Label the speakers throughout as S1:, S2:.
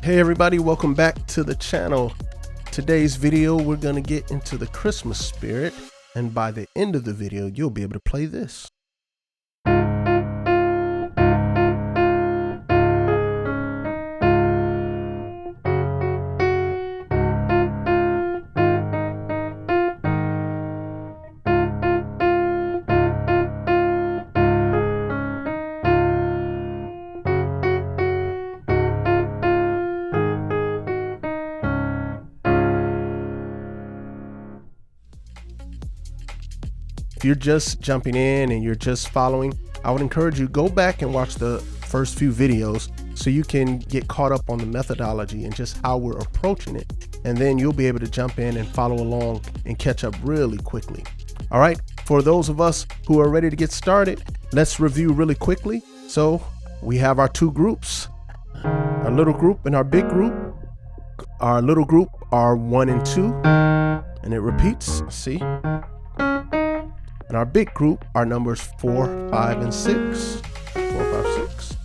S1: Hey everybody, welcome back to the channel. Today's video, we're gonna get into the Christmas spirit, and by the end of the video, you'll be able to play this. If you're just jumping in and you're just following, I would encourage you go back and watch the first few videos so you can get caught up on the methodology and just how we're approaching it. And then you'll be able to jump in and follow along and catch up really quickly. All right, for those of us who are ready to get started, let's review really quickly. So we have our two groups, our little group and our big group. Our little group are 1 and 2, and it repeats, see? And our big group are numbers 4, 5, and 6. 4, 5, 6.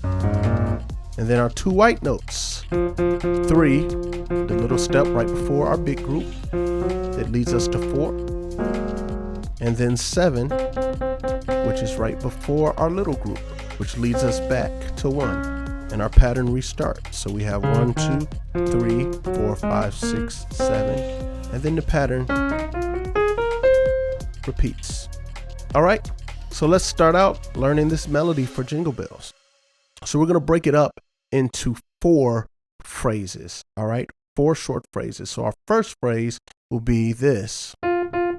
S1: And then our two white notes. 3, the little step right before our big group that leads us to 4. And then 7, which is right before our little group, which leads us back to 1. And our pattern restarts. So we have 1, 2, 3, 4, 5, 6, 7. And then the pattern repeats. All right, so let's start out learning this melody for Jingle Bells. So we're going to break it up into 4 phrases, all right? 4 short phrases. So our first phrase will be this. And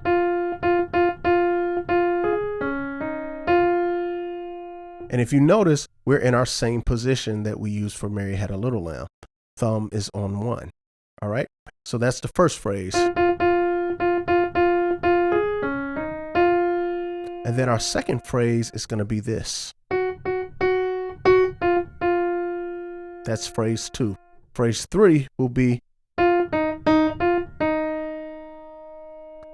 S1: if you notice, we're in our same position that we use for Mary Had a Little Lamb. Thumb is on 1, all right? So that's the first phrase. And then our second phrase is going to be this. That's phrase 2. Phrase 3 will be. And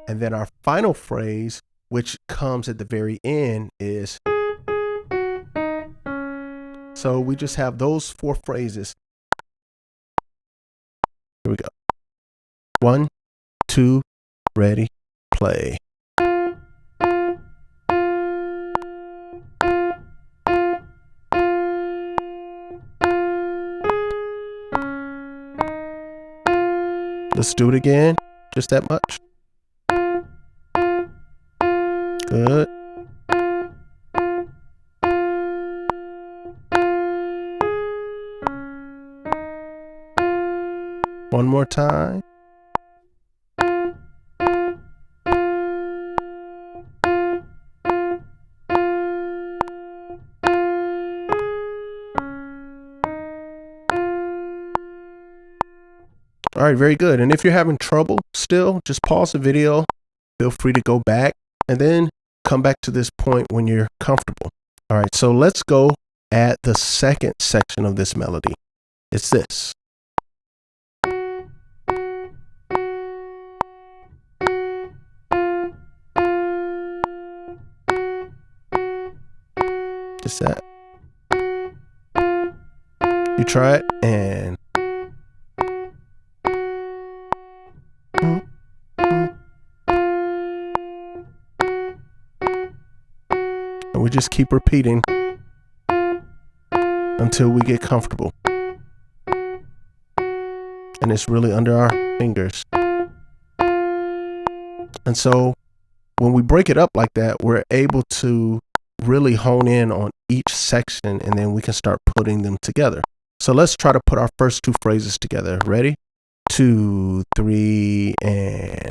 S1: then our final phrase, which comes at the very end, is. So we just have those 4 phrases. Here we go. 1, 2, ready, play. Let's do it again, just that much. Good. One more time. All right, very good. And if you're having trouble still, just pause the video. Feel free to go back and then come back to this point when you're comfortable. All right, so let's go at the second section of this melody. It's this. Just that. You try it and. And we just keep repeating until we get comfortable. And it's really under our fingers. And so when we break it up like that, we're able to really hone in on each section, and then we can start putting them together. So let's try to put our first 2 phrases together. Ready? 2, 3, and.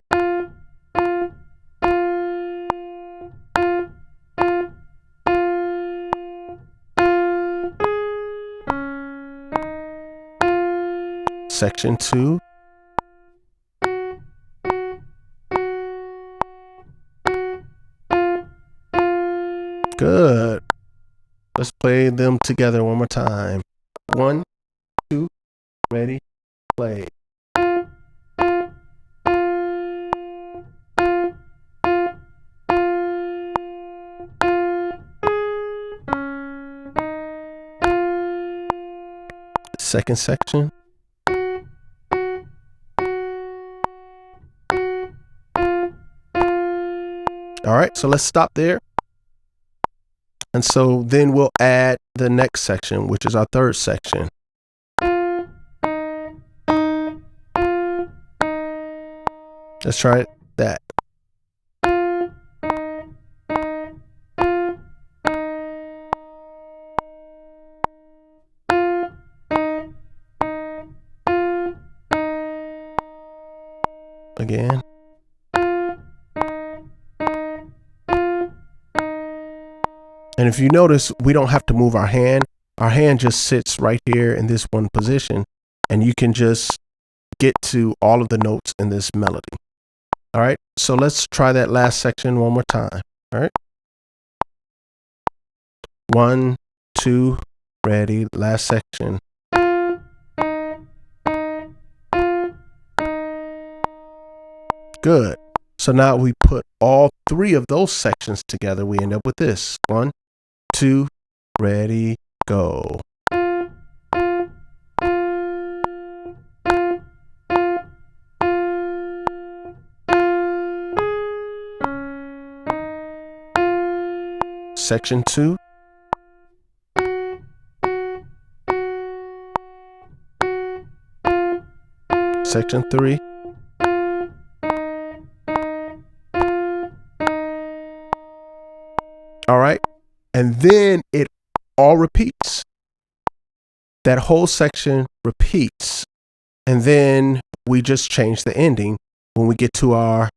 S1: Section 2. Good. Let's play them together one more time. 1, 2, ready, play. Second section. All right, so let's stop there. And so then we'll add the next section, which is our third section. Let's try that. Again. And if you notice, we don't have to move our hand. Our hand just sits right here in this one position, and you can just get to all of the notes in this melody. All right, so let's try that last section one more time. All right. 1, 2, ready, last section. Good. So now we put all 3 of those sections together. We end up with this. 1, 2, ready, go. Section 2. Section 3. All right. And then it all repeats. That whole section repeats. And then we just change the ending when we get to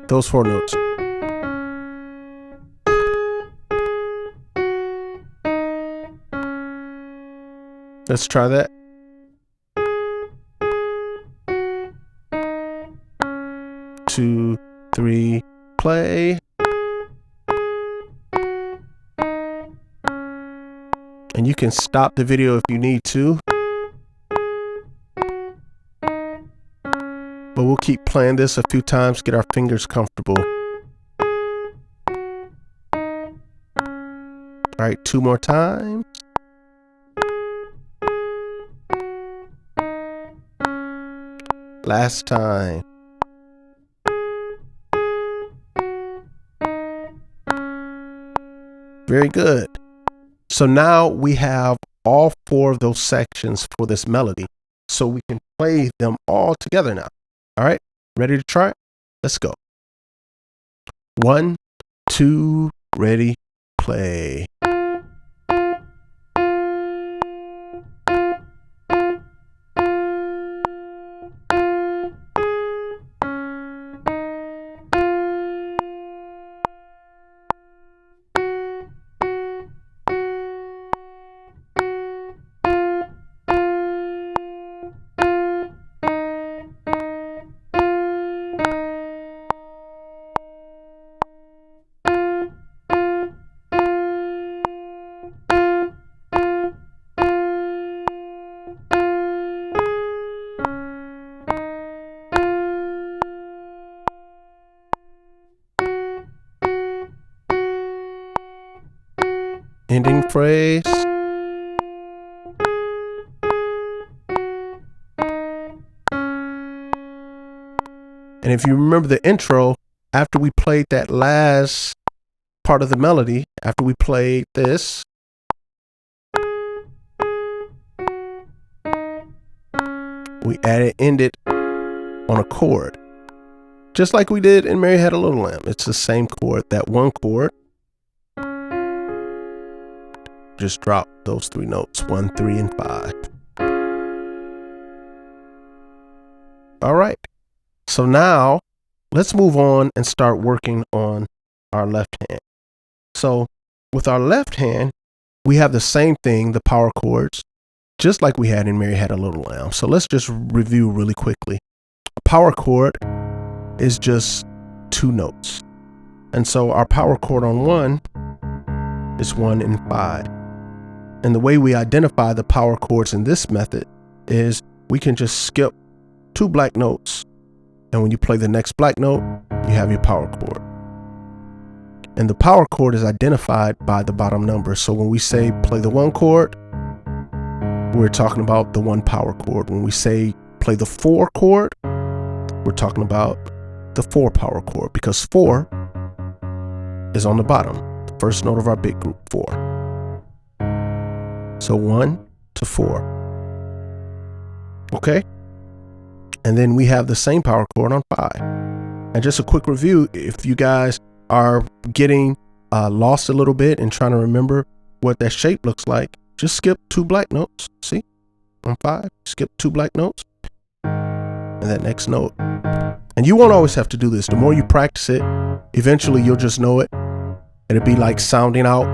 S1: those 4 notes. Let's try that. Two, 3, play. And you can stop the video if you need to. But we'll keep playing this a few times, get our fingers comfortable. All right, 2 more times. Last time. Very good. So now we have all 4 of those sections for this melody. So we can play them all together now. All right, ready to try? Let's go. 1, 2, ready, play. Ending phrase. And if you remember the intro, after we played that last part of the melody, after we played this, we ended on a chord. Just like we did in Mary Had a Little Lamb. It's the same chord, that one chord. Just drop those 3 notes, 1, 3, and 5. All right. So now let's move on and start working on our left hand. So with our left hand, we have the same thing, the power chords, just like we had in Mary Had a Little Lamb. So let's just review really quickly. A power chord is just 2 notes. And so our power chord on 1 is 1 and 5. And the way we identify the power chords in this method is we can just skip 2 black notes. And when you play the next black note, you have your power chord. And the power chord is identified by the bottom number. So when we say play the 1 chord, we're talking about the 1 power chord. When we say play the 4 chord, we're talking about the 4 power chord, because 4 is on the bottom, the first note of our big group, 4. So 1 to 4. Okay? And then we have the same power chord on 5. And just a quick review, if you guys are getting lost a little bit and trying to remember what that shape looks like, just skip 2 black notes. See? On 5, skip 2 black notes and that next note. And you won't always have to do this. The more you practice it, eventually you'll just know it. It'll be like sounding out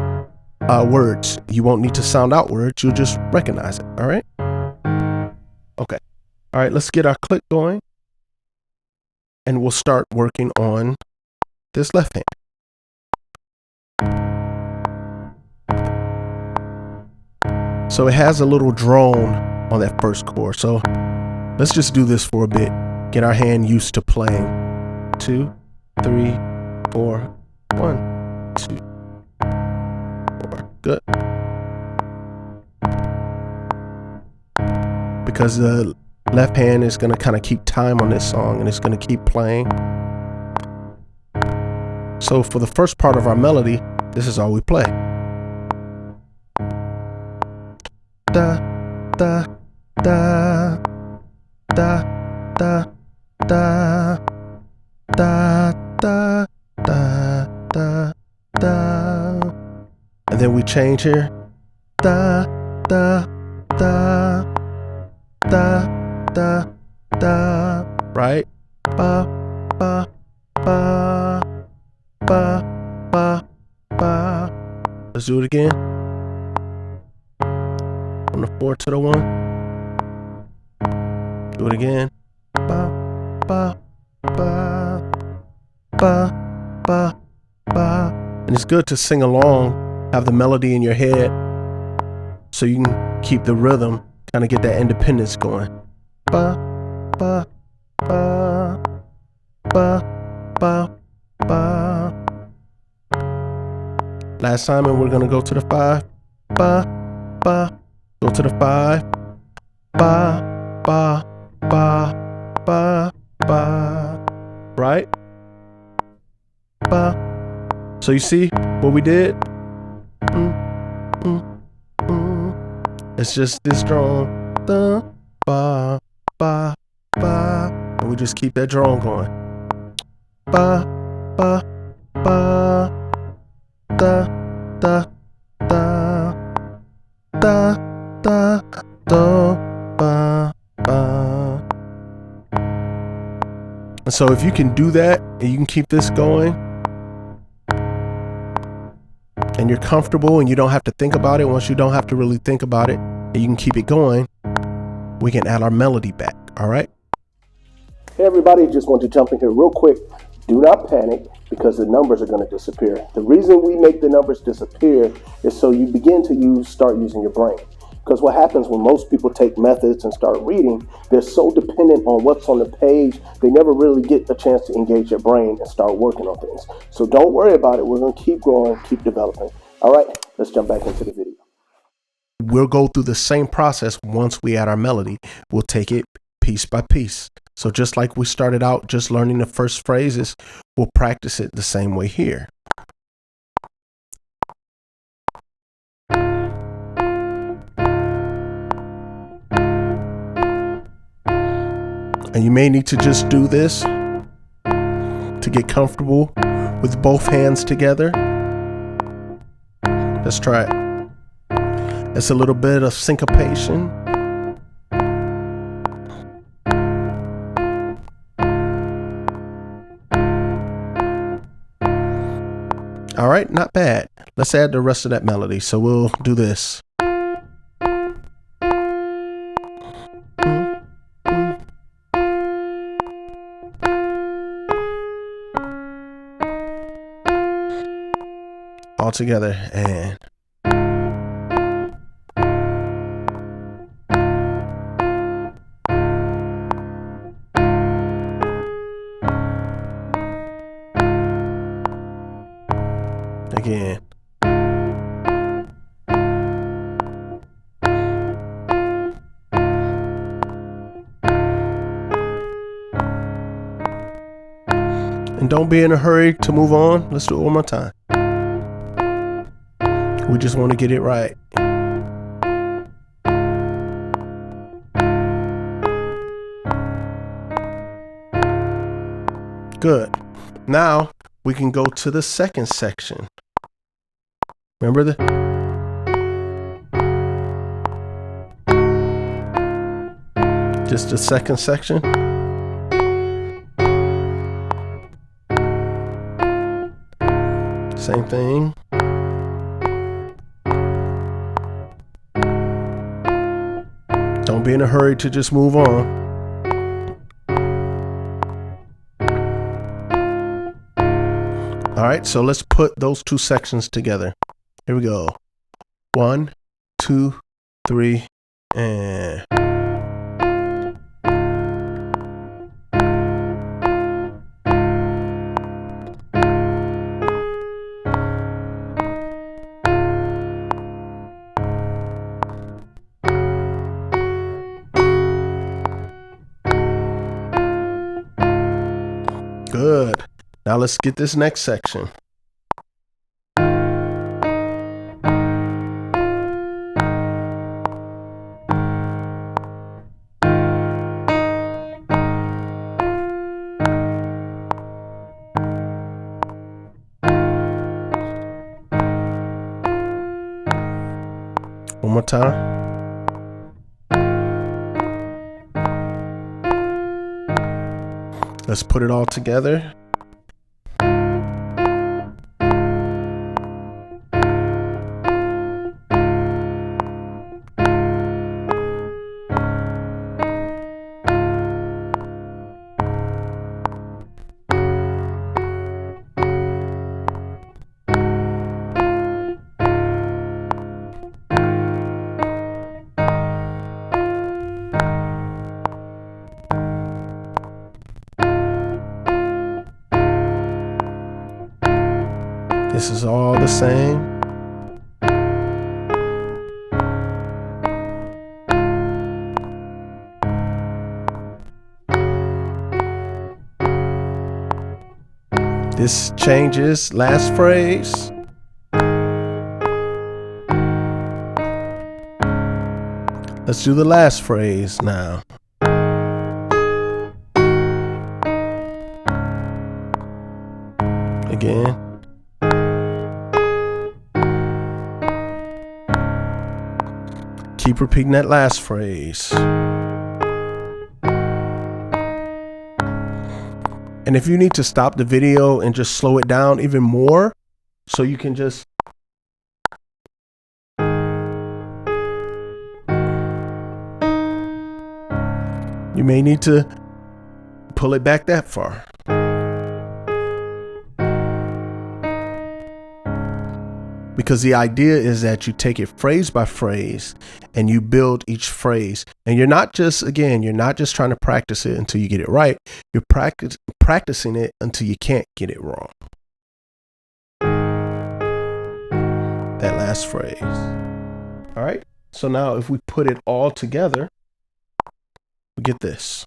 S1: words. You won't need to sound out words. You'll just recognize it. All right? Okay. All right, let's get our click going. And we'll start working on this left hand. So it has a little drone on that first chord. So let's just do this for a bit. Get our hand used to playing. 2, 3, 4, 1, 2, 4. Good. Because the left hand is going to kind of keep time on this song, and it's going to keep playing. So for the first part of our melody, this is all we play. Da, da, da, da, da, da, da, da, da, da, da. And then we change here. Da, da, da, da, da, da. Right? Ba, ba, ba, ba, ba, ba. Let's do it again. From the 4 to the 1. Do it again. Ba, ba, ba, ba, ba, ba. And it's good to sing along, have the melody in your head, so you can keep the rhythm, kind of get that independence going. Ba, ba, ba, ba, ba, ba. Last time, and we're gonna go to the 5. Ba, ba. Go to the 5. Ba, ba, ba, ba, ba. Right? Ba. So you see what we did? It's just this drone. Da, ba, ba, ba. And we just keep that drone going. Ba, ba, ba. Da, da, da. Da, da, do, ba, ba. And so if you can do that and you can keep this going and you're comfortable and you don't have to think about it, once you don't have to really think about it and you can keep it going, we can add our melody back. All right?
S2: Hey everybody, just want to jump in here real quick. Do not panic because the numbers are going to disappear. The reason we make the numbers disappear is so you begin to start using your brain. Because what happens when most people take methods and start reading, they're so dependent on what's on the page, they never really get a chance to engage their brain and start working on things. So don't worry about it. We're going to keep growing, keep developing. All right, let's jump back into the video.
S1: We'll go through the same process once we add our melody. We'll take it piece by piece. So just like we started out just learning the first phrases, we'll practice it the same way here. And you may need to just do this to get comfortable with both hands together. Let's try it. It's a little bit of syncopation. All right, not bad. Let's add the rest of that melody. So we'll do this. All together and again. And don't be in a hurry to move on. Let's do it one more time. We just want to get it right. Good. Now we can go to the second section. Remember just the second section? Same thing. Don't be in a hurry to just move on. All right, so let's put those two sections together. Here we go. 1, 2, 3, and... Good. Now let's get this next section. One more time. Let's put it all together. This is all the same. This changes. Last phrase. Let's do the last phrase now. Again. Keep repeating that last phrase. And if you need to stop the video and just slow it down even more, so you can just you may need to pull it back that far. Because the idea is that you take it phrase by phrase and you build each phrase. And you're not just trying to practice it until you get it right. You're practicing it until you can't get it wrong. That last phrase. All right. So now if we put it all together, we get this.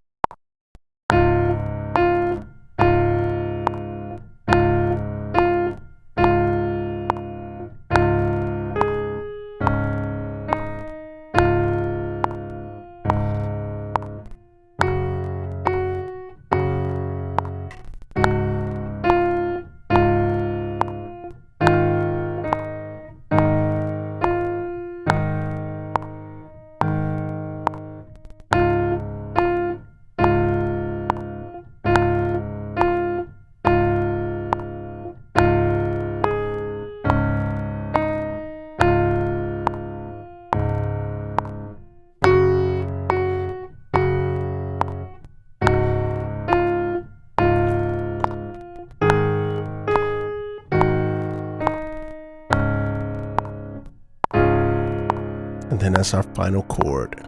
S1: And then that's our final chord.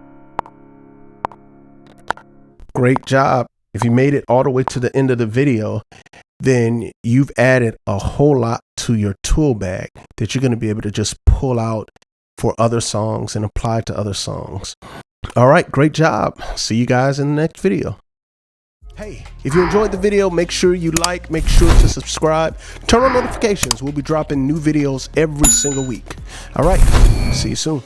S1: Great job. If you made it all the way to the end of the video, then you've added a whole lot to your tool bag that you're going to be able to just pull out for other songs and apply to other songs. All right, great job. See you guys in the next video. Hey, if you enjoyed the video, make sure you like, make sure to subscribe, turn on notifications. We'll be dropping new videos every single week. All right, see you soon.